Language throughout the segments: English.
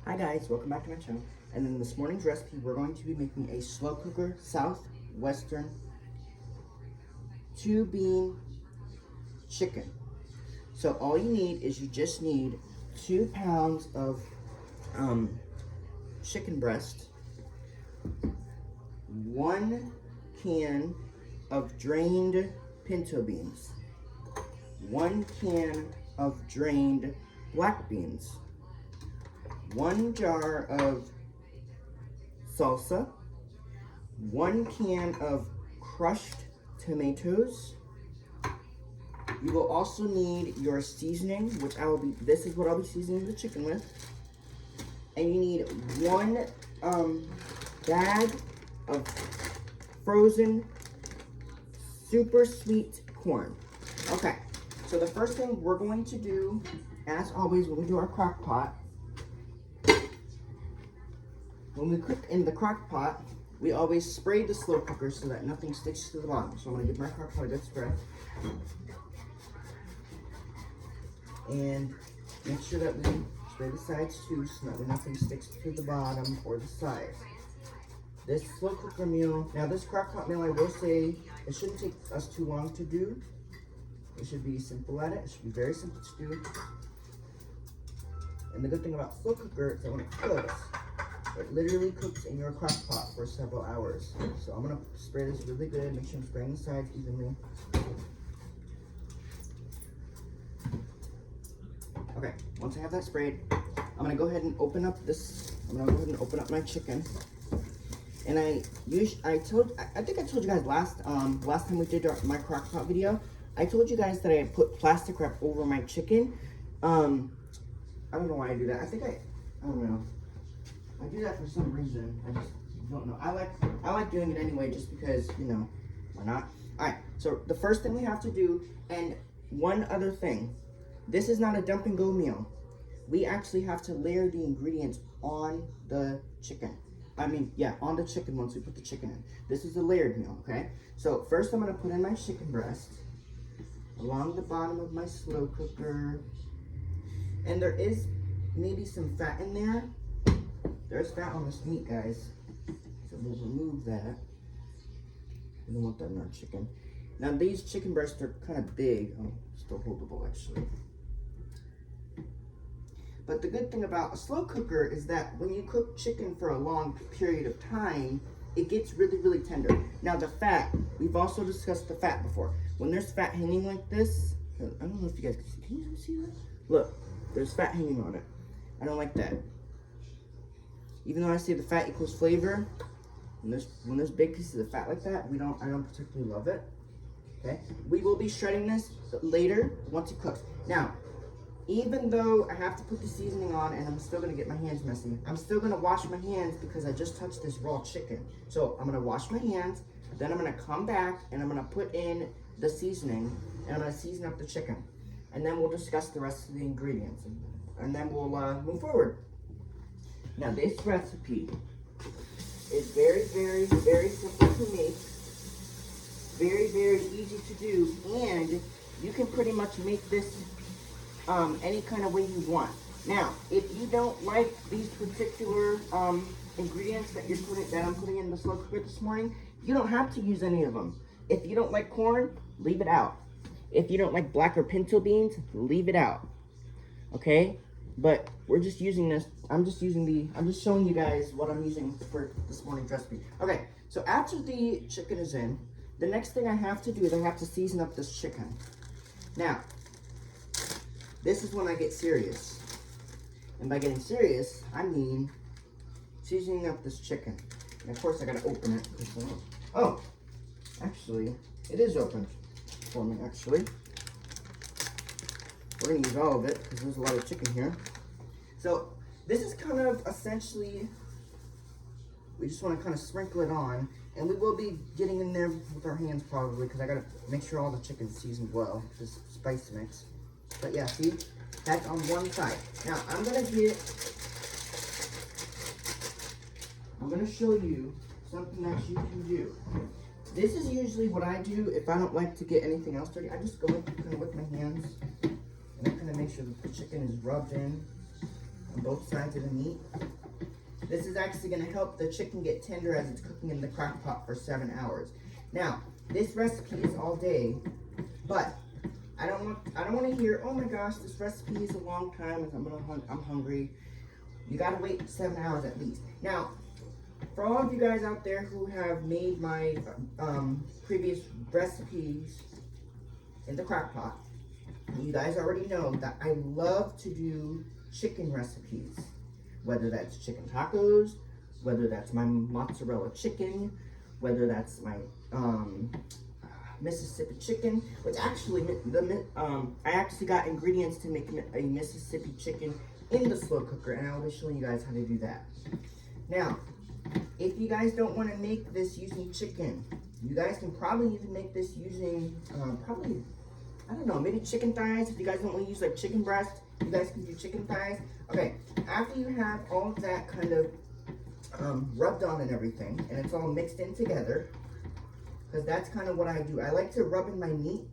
Hi guys, welcome back to my channel. And in this morning's recipe, we're going to be making a slow cooker southwestern 2-bean chicken. So all you need is you just need 2 pounds of chicken breast, 1 can of drained pinto beans, 1 can of drained black beans, 1 jar of salsa, 1 can of crushed tomatoes. You will also need your seasoning, which this is what I'll be seasoning the chicken with. And you need 1 bag of frozen super sweet corn. Okay, so the first thing we're going to do, as always, when we do our crock pot, when we cook in the crock pot, we always spray the slow cooker so that nothing sticks to the bottom. So I'm going to give my crock pot a good spray. And make sure that we spray the sides too so that nothing sticks to the bottom or the sides. This slow cooker meal, now this crock pot meal, I will say, it shouldn't take us too long to do. It should be simple at it. It should be very simple to do. And the good thing about slow cooker is that when it cooks, it literally cooks in your crock pot for several hours. So I'm gonna spray this really good, make sure I'm spraying the sides evenly. Okay, once I have that sprayed, I'm gonna go ahead and open up my chicken. And I think I told you guys last time we did my crock pot video, I told you guys that I put plastic wrap over my chicken. I don't know why I do that. I don't know. I do that for some reason. I just don't know. I like doing it anyway, just because, you know, why not? All right. So the first thing we have to do, and one other thing, this is not a dump and go meal. We actually have to layer the ingredients on the chicken. On the chicken once we put the chicken in. This is a layered meal, okay? So first I'm gonna put in my chicken breast along the bottom of my slow cooker. And there is maybe some fat in there. There's fat on this meat, guys. So we'll remove that. We don't want that in our chicken. Now these chicken breasts are kind of big. Oh, still holdable actually. But the good thing about a slow cooker is that when you cook chicken for a long period of time, it gets really, really tender. Now the fat, we've also discussed the fat before. When there's fat hanging like this, I don't know if you guys can you see that? Look, there's fat hanging on it. I don't like that. Even though I say the fat equals flavor, when there's big pieces of fat like that, I don't particularly love it. Okay, we will be shredding this later once it cooks. Now, even though I have to put the seasoning on and I'm still gonna get my hands messy, I'm still gonna wash my hands because I just touched this raw chicken. So I'm gonna wash my hands, then I'm gonna come back and I'm gonna put in the seasoning and I'm gonna season up the chicken. And then we'll discuss the rest of the ingredients and then we'll move forward. Now this recipe is very, very, very simple to make, very, very easy to do, and you can pretty much make this any kind of way you want. Now, if you don't like these particular ingredients that I'm putting in the slow cooker this morning, you don't have to use any of them. If you don't like corn, leave it out. If you don't like black or pinto beans, leave it out. Okay? But we're just using this. I'm just showing you guys what I'm using for this morning's recipe. Okay, so after the chicken is in, the next thing I have to do is I have to season up this chicken. Now, this is when I get serious. And by getting serious, I mean seasoning up this chicken. And of course I gotta open it. Oh, actually, it is open for me, actually. We're gonna use all of it because there's a lot of chicken here. So this is kind of essentially, we just want to kind of sprinkle it on, and we will be getting in there with our hands probably because I gotta make sure all the chicken's seasoned well, this spice mix. But yeah, see, that's on one side. Now I'm gonna show you something that you can do. This is usually what I do if I don't like to get anything else dirty. I just go in kind of with my hands. And I kind of make sure that the chicken is rubbed in on both sides of the meat. This is actually going to help the chicken get tender as it's cooking in the crock pot for 7 hours. Now, this recipe is all day, but I don't want to hear, oh my gosh, this recipe is a long time, I'm hungry. You got to wait 7 hours at least. Now, for all of you guys out there who have made my previous recipes in the crock pot, you guys already know that I love to do chicken recipes. Whether that's chicken tacos, whether that's my mozzarella chicken, whether that's my Mississippi chicken, which actually, I actually got ingredients to make a Mississippi chicken in the slow cooker, and I'll be showing you guys how to do that. Now, if you guys don't want to make this using chicken, you guys can probably even make this using, I don't know, maybe chicken thighs. If you guys don't want to use like chicken breast, you guys can do chicken thighs. Okay, after you have all of that kind of rubbed on and everything, and it's all mixed in together, because that's kind of what I do. I like to rub in my meat,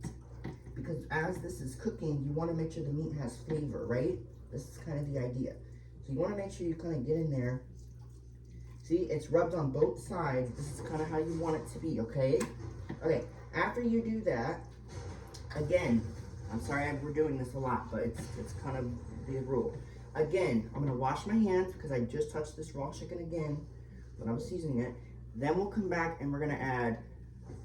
because as this is cooking, you want to make sure the meat has flavor, right? This is kind of the idea. So you want to make sure you kind of get in there. See, it's rubbed on both sides. This is kind of how you want it to be, okay? Okay, after you do that, again, I'm sorry we're doing this a lot, but it's kind of the rule. Again, I'm gonna wash my hands because I just touched this raw chicken again when I was seasoning it. Then we'll come back and we're gonna add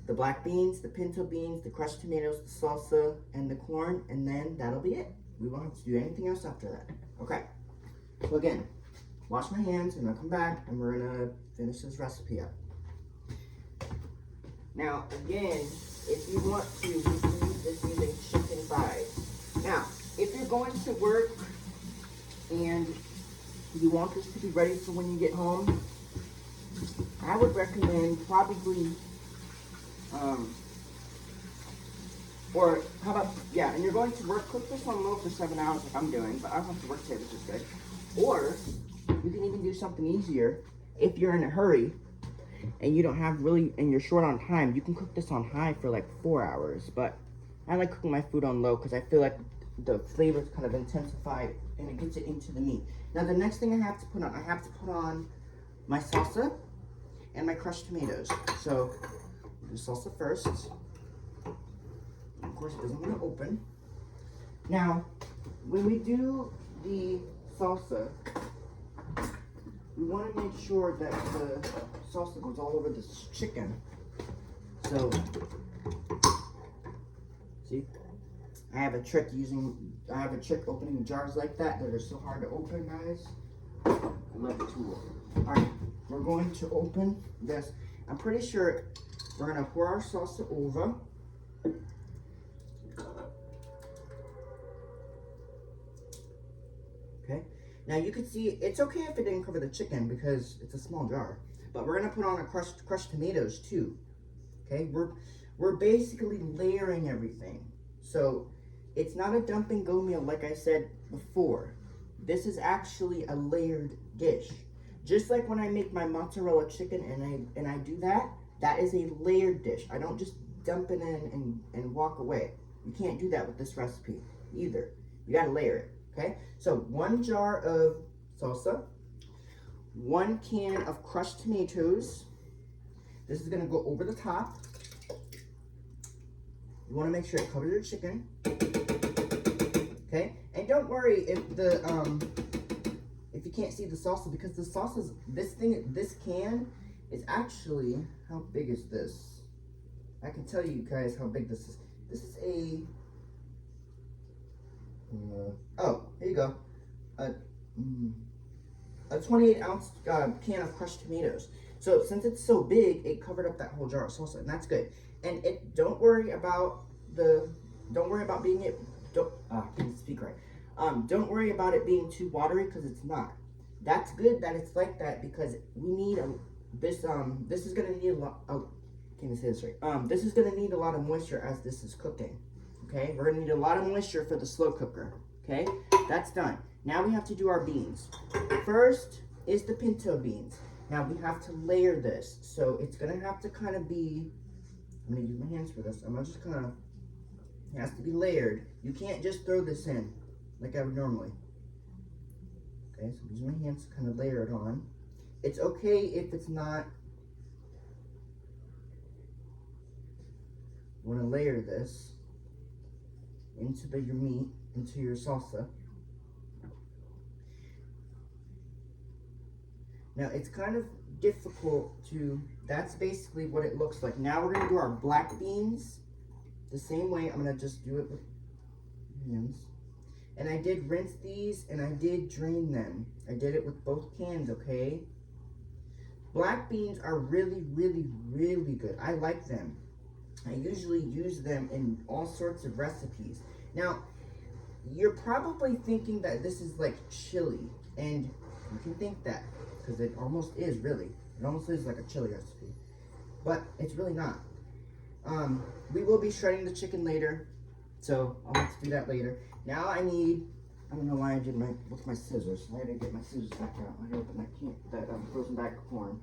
the black beans, the pinto beans, the crushed tomatoes, the salsa, and the corn, and then that'll be it. We won't have to do anything else after that. Okay, so again, wash my hands and I'll come back and we're gonna finish this recipe up. Now, again, if you want to, you can use this using chicken thighs. Now, if you're going to work and you want this to be ready for when you get home, I would recommend probably, or how about, yeah, and you're going to work, cook this on low for 7 hours like I'm doing, but I don't have to work today, which is good. Or you can even do something easier if you're in a hurry and you don't have really, and you're short on time, you can cook this on high for like 4 hours. But I like cooking my food on low because I feel like the flavors kind of intensify and it gets it into the meat. Now the next thing I have to put on my salsa and my crushed tomatoes. So do salsa first. Of course, it doesn't want to open. Now, when we do the salsa, we want to make sure that the salsa goes all over this chicken. So, see, I have a trick opening jars like that are so hard to open, guys. I love the tool. All right, we're going to open this. I'm pretty sure we're going to pour our salsa over. Okay. Now you can see, it's okay if it didn't cover the chicken because it's a small jar. But we're gonna put on a crushed tomatoes too. Okay, we're basically layering everything. So it's not a dump and go meal like I said before. This is actually a layered dish. Just like when I make my mozzarella chicken and I do that, that is a layered dish. I don't just dump it in and walk away. You can't do that with this recipe either. You gotta layer it. Okay, so 1 jar of salsa, 1 can of crushed tomatoes. This is gonna go over the top. You wanna make sure it covers your chicken. Okay, and don't worry if you can't see the salsa, because the salsa, this can is actually, how big is this? I can tell you guys how big this is. This is a, oh, here you go. A 28-ounce can of crushed tomatoes. So since it's so big, it covered up that whole jar of salsa, and that's good. And don't worry about being it. I can't speak right. Don't worry about it being too watery, because it's not. That's good that it's like that, because we need this is gonna need a lot. Oh, can't even say this right. This is gonna need a lot of moisture as this is cooking. Okay, we're gonna need a lot of moisture for the slow cooker. Okay, that's done. Now we have to do our beans. First is the pinto beans. Now we have to layer this, so it's gonna have to kind of be. I'm gonna use my hands for this. I'm gonna just kind of. It has to be layered. You can't just throw this in like I would normally. Okay, so I'm using my hands to kind of layer it on. It's okay if it's not. You want to layer this into your meat, into your salsa. Now it's kind of difficult to, that's basically what it looks like. Now we're going to do our black beans the same way. I'm going to just do it with hands. And I did rinse these and I did drain them. I did it with both cans, okay? Black beans are really, really, really good. I like them. I usually use them in all sorts of recipes. Now, you're probably thinking that this is like chili, and you can think that, because it almost is, really. It almost is like a chili recipe, but it's really not. We will be shredding the chicken later, so I'll have to do that later. Now I don't know why I did with my scissors. I had to get my scissors back out. I had to open that frozen bag of corn.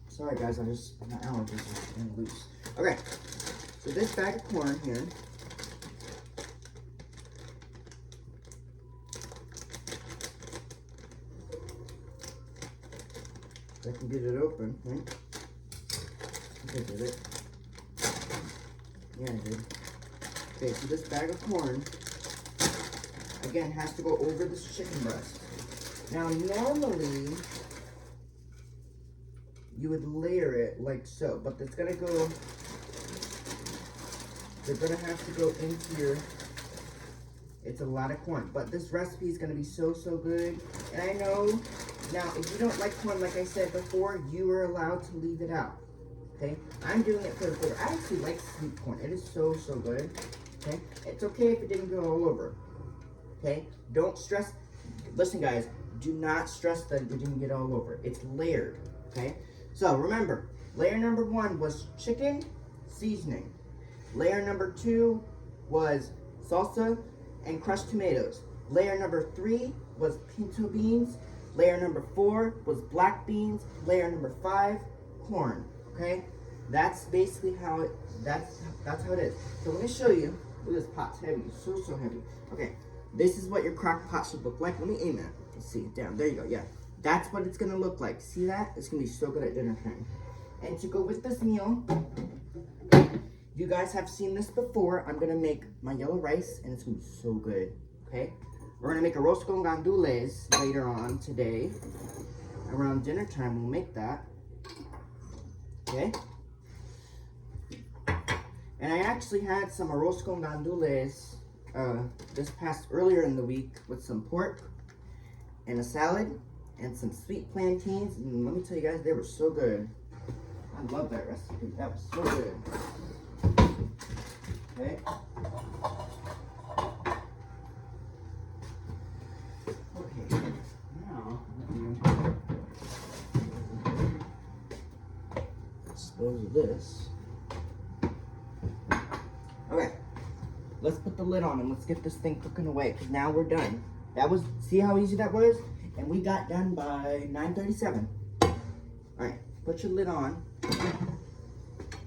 Sorry guys, my allergies are getting loose. Okay, so this bag of corn here. I can get it open, right? I did it. Yeah, I did. Okay, so this bag of corn, again, has to go over this chicken breast. Now, normally, you would layer it like so, but it's gonna go, they're gonna have to go into your, it's a lot of corn, but this recipe is gonna be so, so good. And I know, now, if you don't like corn, like I said before, you are allowed to leave it out, okay? I'm doing it for the flavor. I actually like sweet corn. It is so, so good, okay? It's okay if it didn't go all over, okay? Don't stress. Listen, guys, do not stress that it didn't get all over. It's layered, okay? So, remember, layer number 1 was chicken seasoning. Layer number 2 was salsa and crushed tomatoes. Layer number 3 was pinto beans. Layer number 4 was black beans. Layer number 5, corn. Okay, that's basically how that's how it is. So let me show you. Look, this pot's heavy, so heavy. Okay, this is what your crock pot should look like. Let me aim it. Let's see, down. There you go. Yeah, that's what it's gonna look like. See that? It's gonna be so good at dinner time. And to go with this meal, you guys have seen this before. I'm gonna make my yellow rice, and it's gonna be so good. Okay. We're gonna make arroz con gandules later on today. Around dinner time, we'll make that. Okay? And I actually had some arroz con gandules earlier in the week with some pork and a salad and some sweet plantains. And let me tell you guys, they were so good. I love that recipe. That was so good. Okay? Dispose of this. Okay, let's put the lid on and let's get this thing cooking away, because now we're done. That was, see how easy that was? And we got done by 9:37. All right, put your lid on.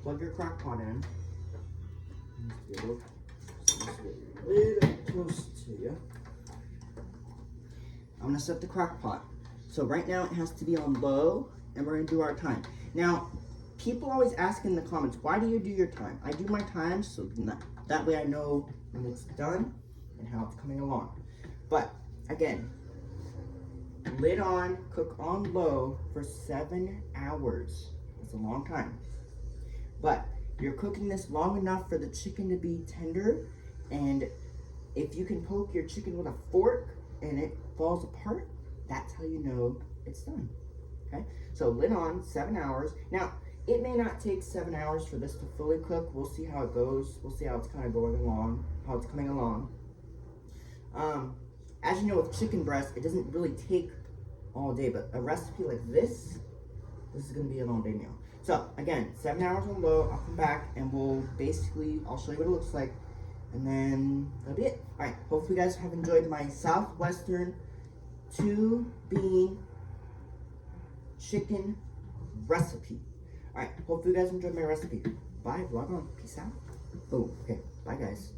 Plug your crock pot in. Lid close to you. I'm gonna set the crock pot. So right now it has to be on low, and we're gonna do our time. Now, people always ask in the comments, why do you do your time? I do my time so that way I know when it's done and how it's coming along. But again, lid on, cook on low for 7 hours. That's a long time. But you're cooking this long enough for the chicken to be tender, and if you can poke your chicken with a fork and it falls apart, that's how you know it's done. Okay, so lid on, 7 hours. Now, it may not take 7 hours for this to fully cook. We'll see how it goes. We'll see how it's kind of going along, how it's coming along. As you know, with chicken breast, it doesn't really take all day, but a recipe like this is going to be an all-day meal. So, again, 7 hours on low. I'll come back and I'll show you what it looks like, and then that'll be it. All right, hopefully you guys have enjoyed my Southwestern 2-bean chicken recipe. All right, hopefully you guys enjoyed my recipe. Bye, vlog on. Peace out. Oh, okay. Bye, guys.